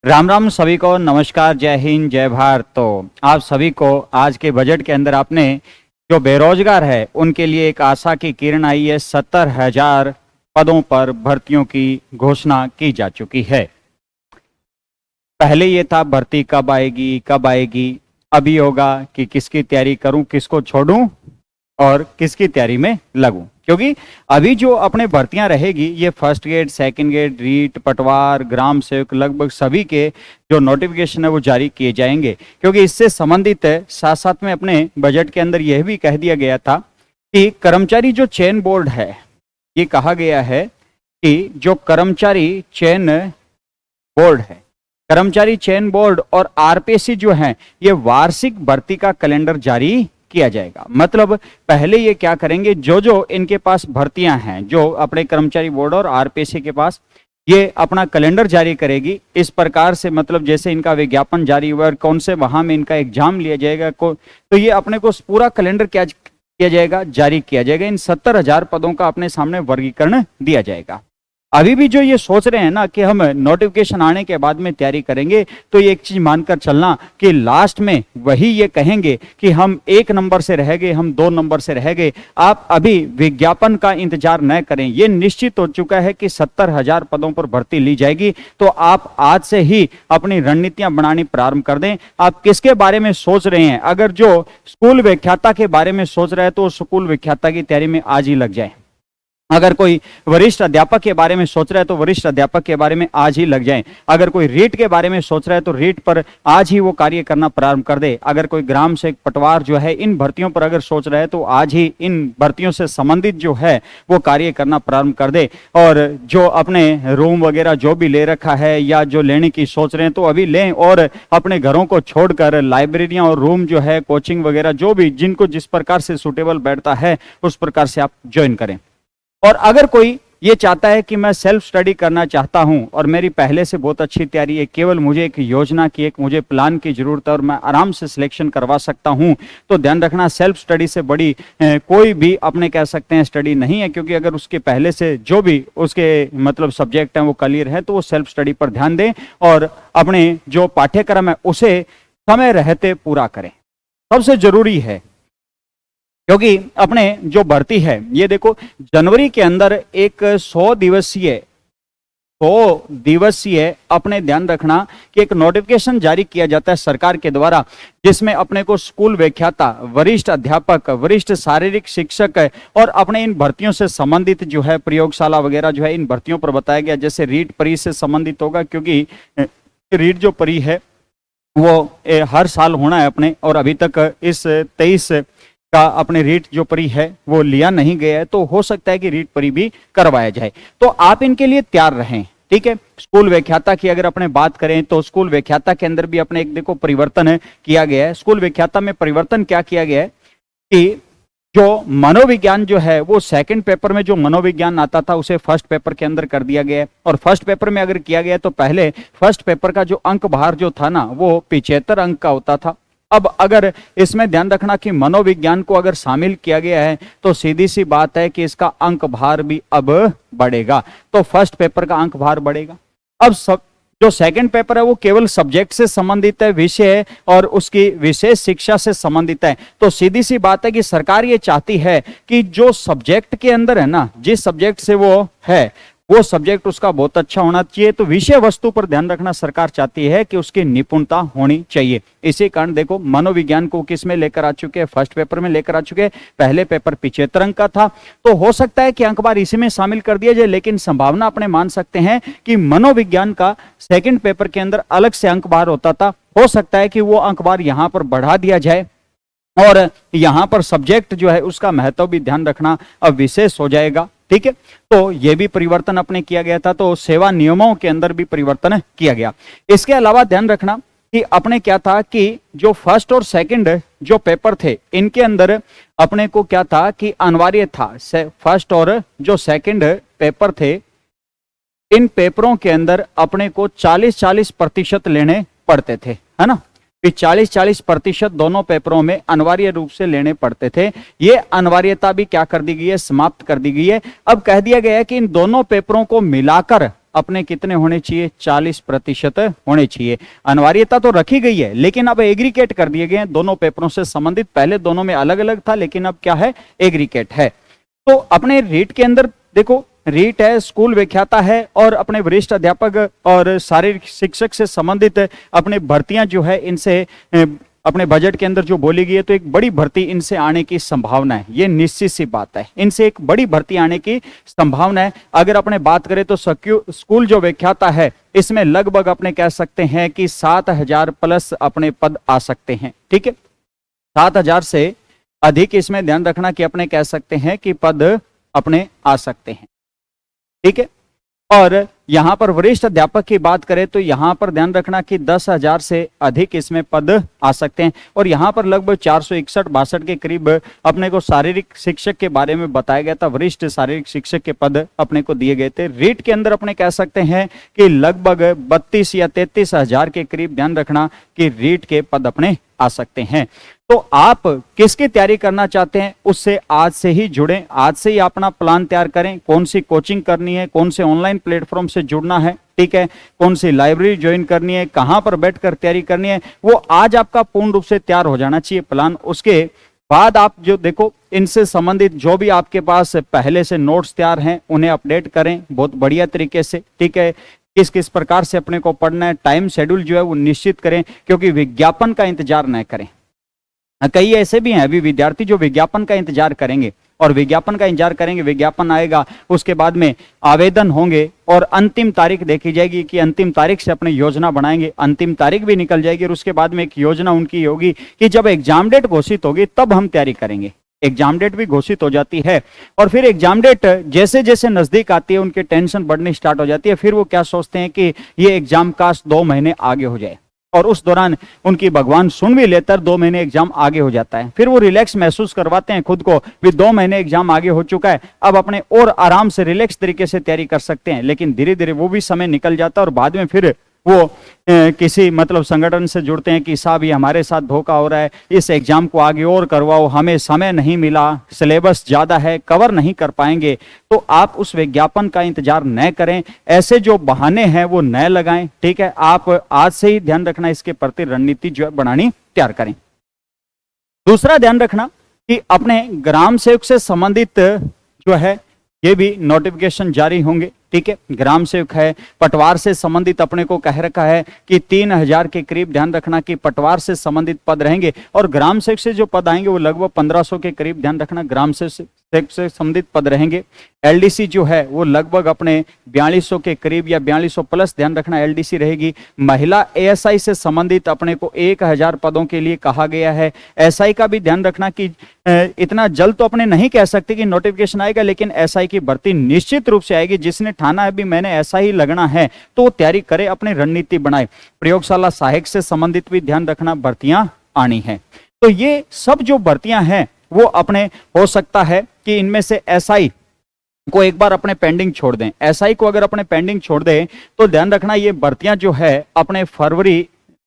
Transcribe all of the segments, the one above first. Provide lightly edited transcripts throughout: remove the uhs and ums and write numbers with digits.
राम राम सभी को नमस्कार, जय हिंद, जय भारत। तो आप सभी को आज के बजट के अंदर आपने जो बेरोजगार है उनके लिए एक आशा की किरण आई है। 70,000 पदों पर भर्तियों की घोषणा की जा चुकी है। पहले ये था भर्ती कब आएगी, अभी होगा कि किसकी तैयारी करूं, किसको छोड़ूं और किसकी तैयारी में लगूं। क्योंकि अभी जो अपने भर्तियां रहेगी ये first grade, second grade, REET, पटवार, ग्राम सेवक, लगभग सभी के जो नोटिफिकेशन है वो जारी किए जाएंगे। क्योंकि इससे संबंधित साथ साथ में अपने बजट के अंदर यह भी कह दिया गया था कि कर्मचारी जो चयन बोर्ड है, ये कहा गया है कि जो कर्मचारी चयन बोर्ड है, कर्मचारी चयन बोर्ड और आरपीएससी जो है ये वार्षिक भर्ती का कैलेंडर जारी किया जाएगा। मतलब पहले ये क्या करेंगे, जो इनके पास भर्तियां हैं, जो अपने कर्मचारी बोर्ड और आरपीएससी के पास, ये अपना कैलेंडर जारी करेगी इस प्रकार से। मतलब जैसे इनका विज्ञापन जारी हुआ और कौन से वहां में इनका एग्जाम लिया जाएगा तो ये अपने को पूरा कैलेंडर क्या किया जाएगा, जारी किया जाएगा। इन 70,000 पदों का अपने सामने वर्गीकरण दिया जाएगा। अभी भी जो ये सोच रहे हैं ना कि हम नोटिफिकेशन आने के बाद में तैयारी करेंगे, तो ये एक चीज मानकर चलना कि लास्ट में वही ये कहेंगे कि हम 1 नंबर से रह गए, हम 2 नंबर से रह गए। आप अभी विज्ञापन का इंतजार न करें। ये निश्चित हो चुका है कि 70,000 पदों पर भर्ती ली जाएगी। तो आप आज से ही अपनी रणनीतियां बनानी प्रारंभ कर दें। आप किसके बारे में सोच रहे हैं? अगर जो स्कूल व्याख्याता के बारे में सोच रहे हैं तो स्कूल व्याख्याता की तैयारी में आज ही लग जाए। अगर कोई वरिष्ठ अध्यापक के बारे में सोच रहा है तो वरिष्ठ अध्यापक के बारे में आज ही लग जाए। अगर कोई रीट के बारे में सोच रहा है तो रीट पर आज ही वो कार्य करना प्रारंभ कर दे। अगर कोई ग्राम से पटवार जो है इन भर्तियों पर अगर सोच रहा है तो आज ही इन भर्तियों से संबंधित जो है वो कार्य करना प्रारंभ कर दे। और जो अपने रूम वगैरह जो भी ले रखा है या जो लेने की सोच रहे हैं तो अभी लें, और अपने घरों को छोड़कर लाइब्रेरियां और रूम जो है, कोचिंग वगैरह जो भी जिनको जिस प्रकार से सुटेबल बैठता है उस प्रकार से आप ज्वाइन करें। और अगर कोई ये चाहता है कि मैं सेल्फ स्टडी करना चाहता हूं और मेरी पहले से बहुत अच्छी तैयारी है, केवल मुझे एक योजना की, एक मुझे प्लान की जरूरत है और मैं आराम से सिलेक्शन करवा सकता हूं, तो ध्यान रखना सेल्फ स्टडी से बड़ी कोई भी अपने कह सकते हैं स्टडी नहीं है। क्योंकि अगर उसके पहले से जो भी उसके मतलब सब्जेक्ट हैं वो क्लियर है तो वो सेल्फ स्टडी पर ध्यान दें और अपने जो पाठ्यक्रम है उसे समय रहते पूरा करें। सबसे जरूरी है, क्योंकि अपने जो भर्ती है ये देखो जनवरी के अंदर एक 100 दिवसीय अपने ध्यान रखना कि एक नोटिफिकेशन जारी किया जाता है सरकार के द्वारा, जिसमें अपने को स्कूल व्याख्याता, वरिष्ठ अध्यापक, वरिष्ठ शारीरिक शिक्षक और अपने इन भर्तियों से संबंधित जो है प्रयोगशाला वगैरह जो है इन भर्तियों पर बताया गया। जैसे रीट परी से संबंधित होगा, क्योंकि रीट जो परी है वो हर साल होना है अपने, और अभी तक इस 23 का अपने रीट जो परी है वो लिया नहीं गया है, तो हो सकता है कि रीट परी भी करवाया जाए। तो आप इनके लिए तैयार रहें, ठीक है। स्कूल व्याख्याता की अगर अपने बात करें तो स्कूल व्याख्याता के अंदर भी अपने एक देखो परिवर्तन किया गया है। स्कूल व्याख्याता में परिवर्तन क्या किया गया है कि जो मनोविज्ञान जो है वो सेकंड पेपर में जो मनोविज्ञान आता था उसे फर्स्ट पेपर के अंदर कर दिया गया है। और फर्स्ट पेपर में अगर किया गया तो पहले फर्स्ट पेपर का जो अंक भार जो था ना वो 75 अंक का होता था। अब अगर इसमें ध्यान रखना कि मनोविज्ञान को अगर शामिल किया गया है तो सीधी सी बात है कि इसका अंक भार भी अब बढ़ेगा। तो फर्स्ट पेपर का अंक भार बढ़ेगा। अब जो सेकंड पेपर है वो केवल सब्जेक्ट से संबंधित है, विषय और उसकी विशेष शिक्षा से संबंधित है। तो सीधी सी बात है कि सरकार ये चाहती है कि जो सब्जेक्ट के अंदर है ना, जिस सब्जेक्ट से वो है वो सब्जेक्ट उसका बहुत अच्छा होना चाहिए। तो विषय वस्तु पर ध्यान रखना सरकार चाहती है कि उसकी निपुणता होनी चाहिए। इसी कारण देखो मनोविज्ञान को किस में लेकर आ चुके हैं, फर्स्ट पेपर में लेकर आ चुके हैं। पहले पेपर 75 अंक का था, तो हो सकता है कि अंक बार इसी में शामिल कर दिया जाए, लेकिन संभावना अपने मान सकते हैं कि मनोविज्ञान का सेकंड पेपर के अंदर अलग से अंक बार होता था, हो सकता है कि वो अंक बार यहां पर बढ़ा दिया जाए और यहां पर सब्जेक्ट जो है उसका महत्व भी ध्यान रखना अब विशेष हो जाएगा, ठीक है। तो यह भी परिवर्तन अपने किया गया था। तो सेवा नियमों के अंदर भी परिवर्तन किया गया। इसके अलावा ध्यान रखना कि अपने क्या था कि जो फर्स्ट और सेकंड जो पेपर थे इनके अंदर अपने को क्या था कि अनिवार्य था, फर्स्ट और जो सेकंड पेपर थे इन पेपरों के अंदर अपने को 40-40% लेने पड़ते थे, है ना। 40-40% दोनों पेपरों में अनिवार्य रूप से लेने पड़ते थे। ये अनिवार्यता भी क्या कर दी गई है, समाप्त कर दी गई है। अब कह दिया गया है कि इन दोनों पेपरों को मिलाकर अपने कितने होने चाहिए, 40% होने चाहिए। अनिवार्यता तो रखी गई है, लेकिन अब एग्रीगेट कर दिए गए हैं दोनों पेपरों से संबंधित। पहले दोनों में अलग अलग था, लेकिन अब क्या है, एग्रीगेट है। तो अपने रीट के अंदर देखो, रीट है, स्कूल व्याख्याता है, और अपने वरिष्ठ अध्यापक और शारीरिक शिक्षक से संबंधित अपने भर्तियां जो है, इनसे अपने बजट के अंदर जो बोली गई है, तो एक बड़ी भर्ती इनसे आने की संभावना है। ये निश्चित सी बात है, इनसे एक बड़ी भर्ती आने की संभावना है। अगर अपने बात करें तो स्कूल जो व्याख्याता है, इसमें लगभग अपने कह सकते हैं कि 7,000 प्लस अपने पद आ सकते हैं। ठीक है, 7,000 से अधिक इसमें ध्यान रखना कि अपने कह सकते हैं कि पद अपने आ सकते हैं। ठीक है, और यहां पर वरिष्ठ अध्यापक की बात करें तो यहां पर ध्यान रखना कि 10,000 से अधिक इसमें पद आ सकते हैं। और यहां पर लगभग 461-62 के करीब अपने को शारीरिक शिक्षक के बारे में बताया गया था, वरिष्ठ शारीरिक शिक्षक के पद अपने को दिए गए थे। रीट के अंदर अपने कह सकते हैं कि लगभग 32 या 33,000 के करीब ध्यान रखना कि रीट के पद अपने आ सकते हैं। तो आप किसकी तैयारी करना चाहते हैं, उससे आज से ही जुड़ें, आज से ही अपना प्लान तैयार करें। कौन सी कोचिंग करनी है, कौन से ऑनलाइन प्लेटफॉर्म से जुड़ना है, ठीक है, कौन सी लाइब्रेरी ज्वाइन करनी है, कहां पर बैठकर तैयारी करनी है, वो आज आपका पूर्ण रूप से तैयार हो जाना चाहिए प्लान। उसके बाद आप जो देखो, इनसे संबंधित जो भी आपके पास पहले से नोट्स तैयार हैं, उन्हें अपडेट करें बहुत बढ़िया तरीके से। ठीक है, किस किस प्रकार से अपने को पढ़ना है, टाइम शेड्यूल जो है वो निश्चित करें, क्योंकि विज्ञापन का इंतजार न करें। कई ऐसे भी हैं अभी विद्यार्थी जो विज्ञापन का इंतजार करेंगे, और विज्ञापन का इंतजार करेंगे, विज्ञापन आएगा, उसके बाद में आवेदन होंगे, और अंतिम तारीख देखी जाएगी कि अंतिम तारीख से अपनी योजना बनाएंगे। अंतिम तारीख भी निकल जाएगी, और उसके बाद में एक योजना उनकी होगी कि जब एग्जाम डेट घोषित होगी तब हम तैयारी करेंगे। एग्जाम डेट भी घोषित हो जाती है, और फिर एग्जाम डेट जैसे जैसे नजदीक आती है, उनके टेंशन बढ़नी स्टार्ट हो जाती है। फिर वो क्या सोचते हैं कि ये एग्जाम काश 2 महीने आगे हो जाए, और उस दौरान उनकी भगवान सुन भी लेकर 2 महीने एग्जाम आगे हो जाता है। फिर वो रिलैक्स महसूस करवाते हैं खुद को, भी 2 महीने एग्जाम आगे हो चुका है, अब अपने और आराम से रिलैक्स तरीके से तैयारी कर सकते हैं। लेकिन धीरे धीरे वो भी समय निकल जाता है, और बाद में फिर वो किसी मतलब संगठन से जुड़ते हैं कि साहब ये हमारे साथ धोखा हो रहा है, इस एग्जाम को आगे और करवाओ, हमें समय नहीं मिला, सिलेबस ज्यादा है, कवर नहीं कर पाएंगे। तो आप उस विज्ञापन का इंतजार न करें, ऐसे जो बहाने हैं वो न लगाएं। ठीक है, आप आज से ही ध्यान रखना, इसके प्रति रणनीति जो है बनानी तैयार करें। दूसरा ध्यान रखना कि अपने ग्राम सेवक से संबंधित जो है ये भी नोटिफिकेशन जारी होंगे। ठीक है, ग्राम सेवक है, पटवार से संबंधित अपने को कह रखा है कि 3,000 के करीब ध्यान रखना कि पटवार से संबंधित पद रहेंगे, और ग्राम सेवक से जो पद आएंगे वो लगभग 1,500 के करीब ध्यान रखना ग्राम सेवक से संबंधित पद रहेंगे। एलडीसी जो है वो लगभग अपने 4200 के करीब या 4200 प्लस ध्यान रखना एलडीसी रहेगी। महिला एएसआई से संबंधित अपने को 1,000 पदों के लिए कहा गया है। एसआई का भी ध्यान रखना कि इतना जल्द तो अपने नहीं कह सकते कि नोटिफिकेशन आएगा, लेकिन एसआई की भर्ती निश्चित रूप से आएगी। जिसने ठाना है भी मैंने ऐसा ही लगना है, तो तैयारी करे, अपनी रणनीति बनाए। प्रयोगशाला सहायक से संबंधित भी ध्यान रखना भर्तियां आनी है। तो ये सब जो भर्तियां हैं वो अपने हो सकता है कि इनमें से एसआई को एक बार अपने पेंडिंग छोड़ दें। एसआई को अगर अपने पेंडिंग छोड़ दें तो ध्यान रखना ये भर्तियां जो है अपने फरवरी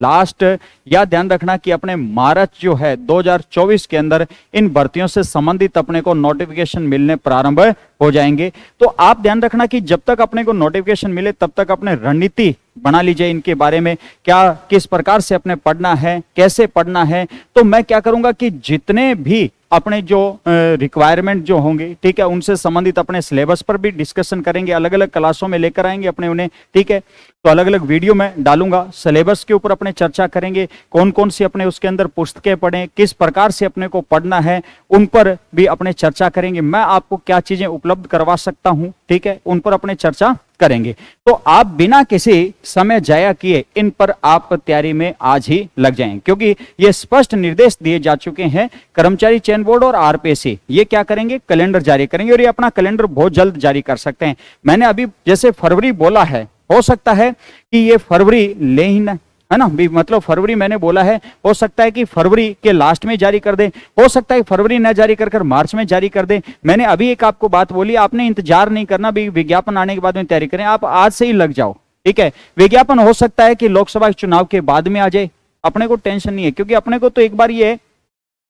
लास्ट या ध्यान रखना कि अपने मार्च जो है 2024 के अंदर इन भर्तियों से संबंधित अपने को नोटिफिकेशन मिलने प्रारंभ हो जाएंगे। तो आप ध्यान रखना कि जब तक अपने को नोटिफिकेशन मिले तब तक अपने रणनीति बना लीजिए इनके बारे में, क्या किस प्रकार से अपने पढ़ना है, कैसे पढ़ना है। तो मैं क्या करूंगा कि जितने भी अपने जो रिक्वायरमेंट जो होंगे, ठीक है, उनसे संबंधित अपने सिलेबस पर भी डिस्कशन करेंगे, अलग अलग क्लासों में लेकर आएंगे अपने उन्हें। ठीक है, तो अलग अलग वीडियो में डालूंगा, सिलेबस के ऊपर अपने चर्चा करेंगे, कौन कौन सी अपने उसके अंदर पुस्तकें पढ़ें, किस प्रकार से अपने को पढ़ना है, उन पर भी अपने चर्चा करेंगे। मैं आपको क्या चीजें उपलब्ध करवा सकता हूं, ठीक है, उन पर अपने चर्चा करेंगे। तो आप बिना किसी समय जाया किए इन पर आप तैयारी में आज ही लग जाएं, क्योंकि ये स्पष्ट निर्देश दिए जा चुके हैं। कर्मचारी चयन बोर्ड और आरपीएससी ये क्या करेंगे, कैलेंडर जारी करेंगे, और ये अपना कैलेंडर बहुत जल्द जारी कर सकते हैं। मैंने अभी जैसे फरवरी बोला है, हो सकता है कि ये फरवरी ले ही ना, है ना, भी मतलब फरवरी मैंने बोला है, हो सकता है कि फरवरी के लास्ट में जारी कर दे, हो सकता है फरवरी न जारी कर मार्च में जारी कर दे। मैंने अभी एक आपको बात बोली, आपने इंतजार नहीं करना, भी विज्ञापन आने के बाद में तैयारी करें, आप आज से ही लग जाओ। ठीक है, विज्ञापन हो सकता है कि लोकसभा चुनाव के बाद में आ जाए, अपने को टेंशन नहीं है, क्योंकि अपने को तो एक बार ये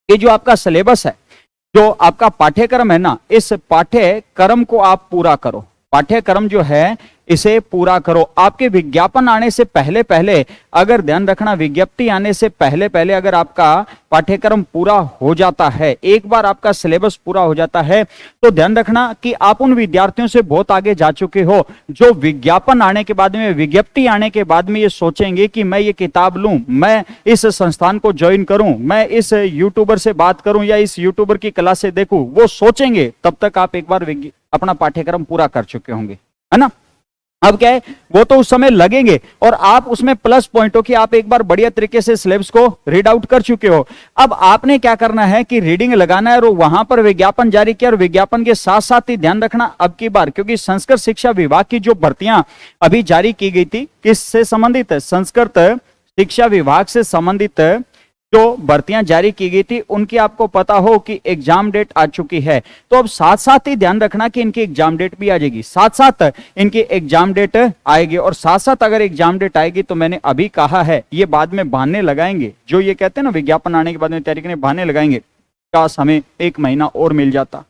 जो आपका सिलेबस है, जो आपका पाठ्यक्रम है ना, इस पाठ्यक्रम को आप पूरा करो। पाठ्यक्रम जो है इसे पूरा करो। आपके विज्ञापन आने से पहले पहले, अगर ध्यान रखना, विज्ञप्ति आने से पहले पहले अगर आपका पाठ्यक्रम पूरा हो जाता है, एक बार आपका सिलेबस पूरा हो जाता है, तो ध्यान रखना कि आप उन विद्यार्थियों से बहुत आगे जा चुके हो जो विज्ञापन आने के बाद में, विज्ञप्ति आने के बाद में ये सोचेंगे कि मैं ये किताब लूं, मैं इस संस्थान को ज्वाइन करूं, मैं इस यूट्यूबर से बात करूं या इस यूट्यूबर की क्लास से देखूं। वो सोचेंगे तब तक आप एक बार अपना पाठ्यक्रम पूरा कर चुके होंगे, है ना। अब क्या है, वो तो उस समय लगेंगे और आप उसमें प्लस पॉइंट हो कि आप एक बार बढ़िया तरीके से सिलेबस को रीड आउट कर चुके हो। अब आपने क्या करना है कि रीडिंग लगाना है और वहां पर विज्ञापन जारी किया, और विज्ञापन के साथ साथ ही ध्यान रखना अब की बार, क्योंकि संस्कृत शिक्षा विभाग की जो भर्तियां अभी जारी की गई थी, किससे संबंधित है, संस्कृत शिक्षा विभाग से संबंधित जो भर्तियां जारी की गई थी, उनकी आपको पता हो कि एग्जाम डेट आ चुकी है। तो अब साथ साथ ही ध्यान रखना कि इनकी एग्जाम डेट भी आ जाएगी, साथ साथ इनकी एग्जाम डेट आएगी। और साथ साथ अगर एग्जाम डेट आएगी तो मैंने अभी कहा है, ये बाद में बहाने लगाएंगे, जो ये कहते हैं ना विज्ञापन आने के बाद में तैयारी करने बहाने लगाएंगे, काश हमें 1 महीना और मिल जाता,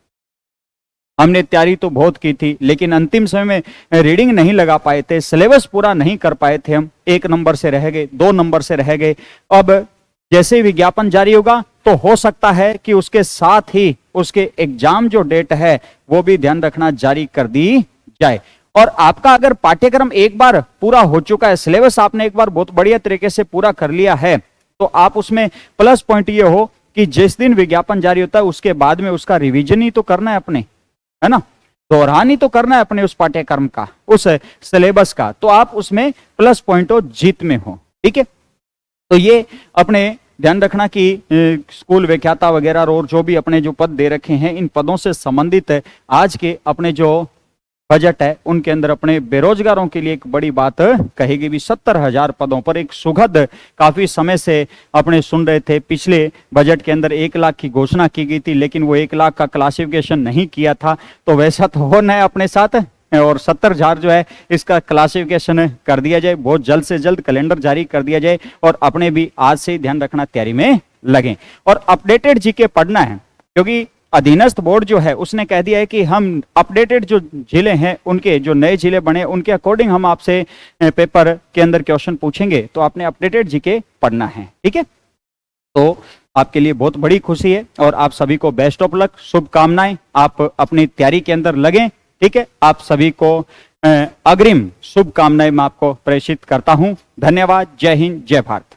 हमने तैयारी तो बहुत की थी लेकिन अंतिम समय में रीडिंग नहीं लगा पाए थे, सिलेबस पूरा नहीं कर पाए थे, हम 1 नंबर से रह गए, 2 नंबर से रह गए। अब जैसे ही विज्ञापन जारी होगा तो हो सकता है कि उसके साथ ही उसके एग्जाम जो डेट है वो भी ध्यान रखना जारी कर दी जाए। और आपका अगर पाठ्यक्रम एक बार पूरा हो चुका है, सिलेबस आपने एक बार बहुत बढ़िया तरीके से पूरा कर लिया है, तो आप उसमें प्लस पॉइंट ये हो कि जिस दिन विज्ञापन जारी होता है उसके बाद में उसका रिवीजन ही तो करना है अपने, है ना, दोहरान ही तो करना है अपने उस पाठ्यक्रम का, उस सिलेबस का, तो आप उसमें प्लस पॉइंट हो, जीत में हो। ठीक है, तो ये अपने ध्यान रखना कि स्कूल व्याख्याता वगैरह और जो भी अपने जो पद दे रखे हैं, इन पदों से संबंधित है आज के अपने जो बजट है उनके अंदर अपने बेरोजगारों के लिए एक बड़ी बात कहेगी भी। 70,000 पदों पर एक सुखद, काफी समय से अपने सुन रहे थे, पिछले बजट के अंदर 1 लाख की घोषणा की गई थी लेकिन वो 1 लाख का क्लासिफिकेशन नहीं किया था, तो वैसा तो होना है अपने साथ, और 70,000 जो है इसका क्लासिफिकेशन कर दिया जाए, बहुत जल्द से जल्द कैलेंडर जारी कर दिया जाए और अपने भी आज से ही ध्यान रखना तैयारी में लगें और अपडेटेड जीके पढ़ना है, क्योंकि अधीनस्थ बोर्ड जो है उसने कह दिया है कि हम अपडेटेड जो जिले हैं उनके जो नए जिले बने उनके अकॉर्डिंग हम आपसे पेपर के अंदर क्वेश्चन पूछेंगे, तो आपने अपडेटेड जीके पढ़ना है। ठीक है, तो आपके लिए बहुत बड़ी खुशी है और आप सभी को बेस्ट ऑफ लक, शुभकामनाएं, आप अपनी तैयारी के अंदर लगें। ठीक है, आप सभी को अग्रिम शुभकामनाएं मैं आपको प्रेषित करता हूं। धन्यवाद, जय हिंद, जय भारत।